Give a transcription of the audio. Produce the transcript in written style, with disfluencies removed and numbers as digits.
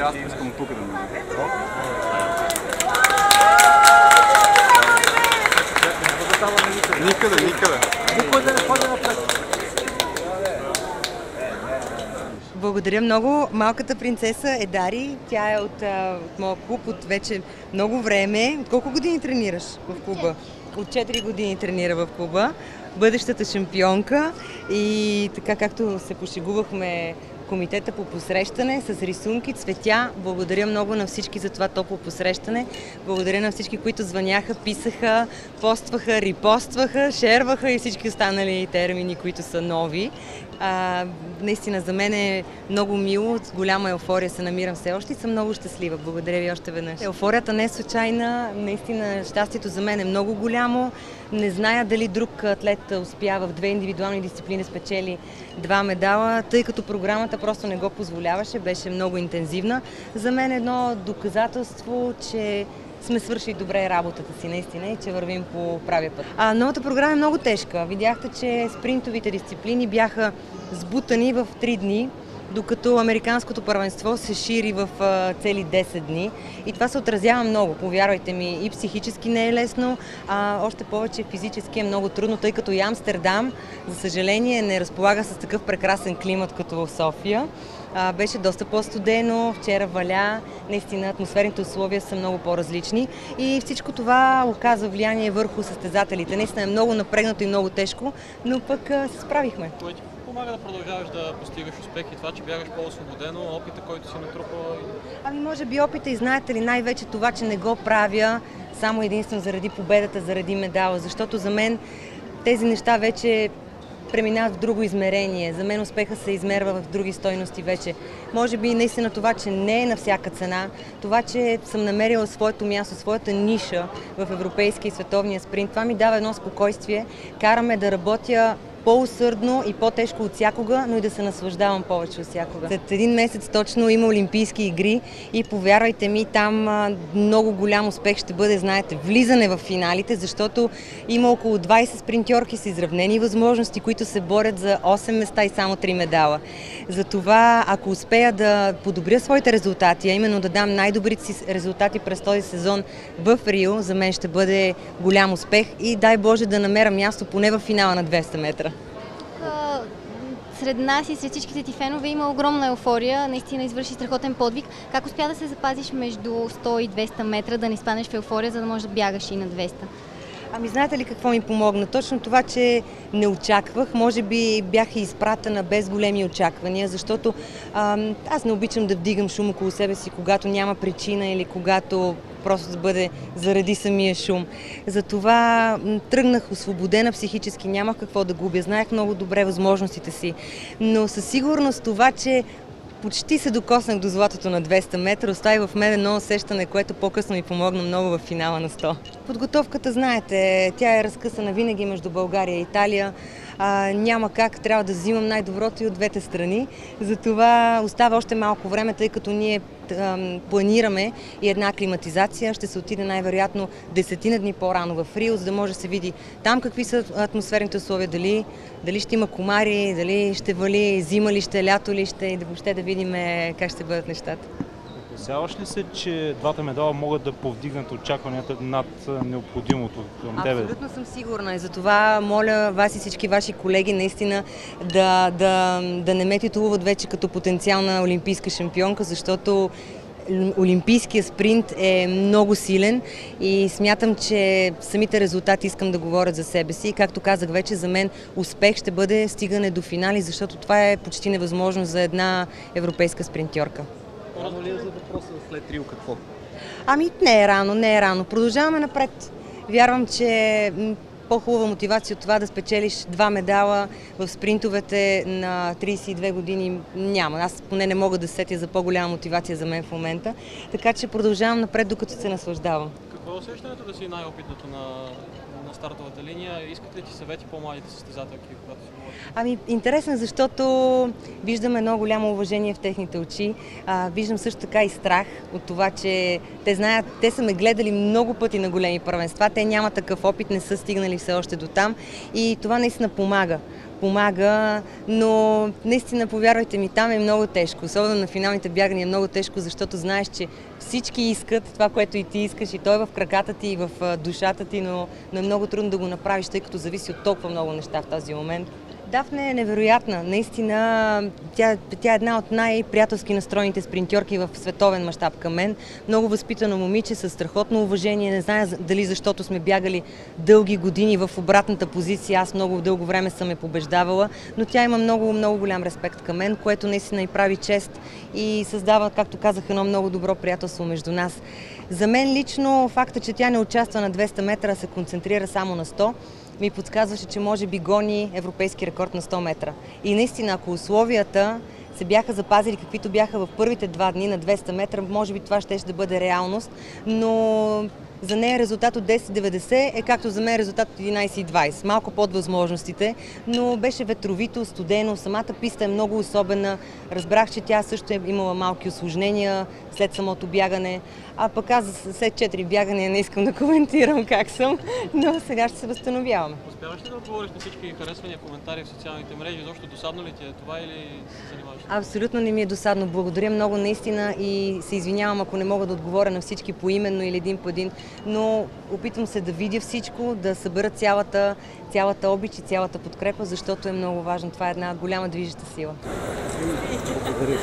аз искам тук да ме. Никъде. Благодаря много. Малката принцеса е Дари. Тя е от моя клуб от вече много време. От колко години тренираш в клуба? От 4 години тренира в клуба. Бъдещата шампионка и така както се пошегувахме комитета по посрещане с рисунки, цветя. Благодаря много на всички за това топло посрещане. Благодаря на всички, които звъняха, писаха, постваха, репостваха, шерваха и всички останали термини, които са нови. Наистина за мен е много мило, с голяма еуфория се намирам все още и съм много щастлива. Благодаря ви още веднъж. Еуфорията не е случайна, наистина щастието за мен е много голямо. Не зная дали друг атлет успява в 2 индивидуални дисциплини спечели 2 медала, тъй като програмата просто не го позволяваше, беше много интензивна. За мен е едно доказателство, че сме свършили добре работата си наистина и че вървим по правия път. Новата програма е много тежка. Видяхте, че спринтовите дисциплини бяха сбутани в 3 дни, докато американското първенство се шири в цели 10 дни. И това се отразява много, повярвайте ми, и психически не е лесно, още повече физически е много трудно, тъй като и Амстердам, за съжаление, не разполага с такъв прекрасен климат като в София. Беше доста по-студено, вчера валя, наистина атмосферните условия са много по-различни и всичко това оказва влияние върху състезателите. Наистина е много напрегнато и много тежко, но пък се справихме. Кое ти помага да продължаваш да постигаш успех и това, че бягаш по-освободено, опита, който си натрупала? Може би опита и знаете ли най-вече това, че не го правя само единствено заради победата, заради медала, защото за мен тези неща вече преминават в друго измерение. За мен успеха се измерва в други стойности вече. Може би наистина това, че не е на всяка цена, това, че съм намерила своето място, своята ниша в европейския и световния спринт, това ми дава едно спокойствие, караме да работя по-усърдно и по-тежко от всякога, но и да се наслаждавам повече от всякога. След 1 месец точно има Олимпийски игри и повярвайте ми, там много голям успех ще бъде, знаете, влизане в финалите, защото има около 20 спринтьорки с изравнени възможности, които се борят за 8 места и само 3 медала. Затова, ако успея да подобря своите резултати, а именно да дам най-добрите си резултати през този сезон в Рио, за мен ще бъде голям успех и дай Боже да намеря място поне в финала на 200 метра. Сред нас и сред всичките ти фенове има огромна еуфория, наистина извърши страхотен подвиг. Как успя да се запазиш между 100 и 200 метра, да не изпаднеш в еуфория, за да можеш да бягаш и на 200? Знаете ли какво ми помогна? Точно това, че не очаквах. Може би бях изпратена без големи очаквания, защото аз не обичам да вдигам шум около себе си, когато няма причина или когато просто да бъде заради самия шум. Затова тръгнах освободена психически, нямах какво да губя, знаех много добре възможностите си. Но със сигурност това, че почти се докоснах до златото на 200 метра, остави в мен едно усещане, което по-късно ми помогна много в финала на 100. Подготовката, знаете, тя е разкъсана винаги между България и Италия. Няма как, трябва да взимам най-доброто и от двете страни. Затова остава още малко време, тъй като ние планираме и една аклиматизация. Ще се отиде най-вероятно 10 дни по-рано в Рио, за да може да се види там какви са атмосферните условия, дали ще има комари, дали ще вали, зима ли ще, лято ли ще и въобще да видим как ще бъдат нещата. Опасяваш ли се, че двата медала могат да повдигнат очакванията над необходимото към тебе? Абсолютно съм сигурна и затова моля вас и всички ваши колеги наистина да не ме титулуват вече като потенциална олимпийска шампионка, защото олимпийския спринт е много силен и смятам, че самите резултати искам да говорят за себе си. И както казах вече, за мен успех ще бъде стигане до финали, защото това е почти невъзможно за една европейска спринтьорка. Рано ли е за въпроса след Рио какво? Не е рано. Продължаваме напред. Вярвам, че по-хубава мотивация от това да спечелиш 2 медала в спринтовете на 32 години няма. Аз поне не мога да сетя за по-голяма мотивация за мен в момента. Така че продължавам напред, докато се наслаждавам. Какво е усещането да си най-опитното на стартовата линия? Искат ли ти съвети по-младите състезателки, когато си говориш? Интересно, защото виждам едно голямо уважение в техните очи. Виждам също така и страх от това, че те знаят, те са ме гледали много пъти на големи първенства, те нямат такъв опит, не са стигнали все още до там и това наистина помага. помага, но наистина, повярвайте ми, там е много тежко. Особено на финалните бягания е много тежко, защото знаеш, че всички искат това, което и ти искаш, и той е в краката ти, и в душата ти, но е много трудно да го направиш, тъй като зависи от толкова много неща в този момент. Дафне е невероятна. Наистина, тя е една от най-приятелски настроените спринтьорки в световен мащаб към мен. Много възпитано момиче, със страхотно уважение. Не зная дали защото сме бягали дълги години в обратната позиция. Аз много дълго време съм я побеждавала, но тя има много, много голям респект към мен, което наистина и прави чест и създава, както казах, едно много добро приятелство между нас. За мен лично факта, че тя не участва на 200 метра, се концентрира само на 100, ми подсказваше, че може би гони европейски рекорд на 100 метра. И наистина, ако условията се бяха запазили каквито бяха в първите 2 дни на 200 метра, може би това ще да бъде реалност, но за нея резултат от 10,90 е както за мен резултат от 11,20. Малко под възможностите, но беше ветровито, студено, самата писта е много особена. Разбрах, че тя също е имала малки усложнения след самото бягане, а пък аз след 4 бягания не искам да коментирам как съм, но сега ще се възстановяваме. Успяваш ли да отговориш на всички харесвания, коментари в социалните мрежи? Защо досадно ли ти е това или се занимаваш? Абсолютно не ми е досадно. Благодаря много наистина и се извинявам, ако не мога да отговоря на всички поименно или един по един, но опитвам се да видя всичко, да събера цялата обич и цялата подкрепа, защото е много важно. Това е една голяма движеща сила. Благодаря.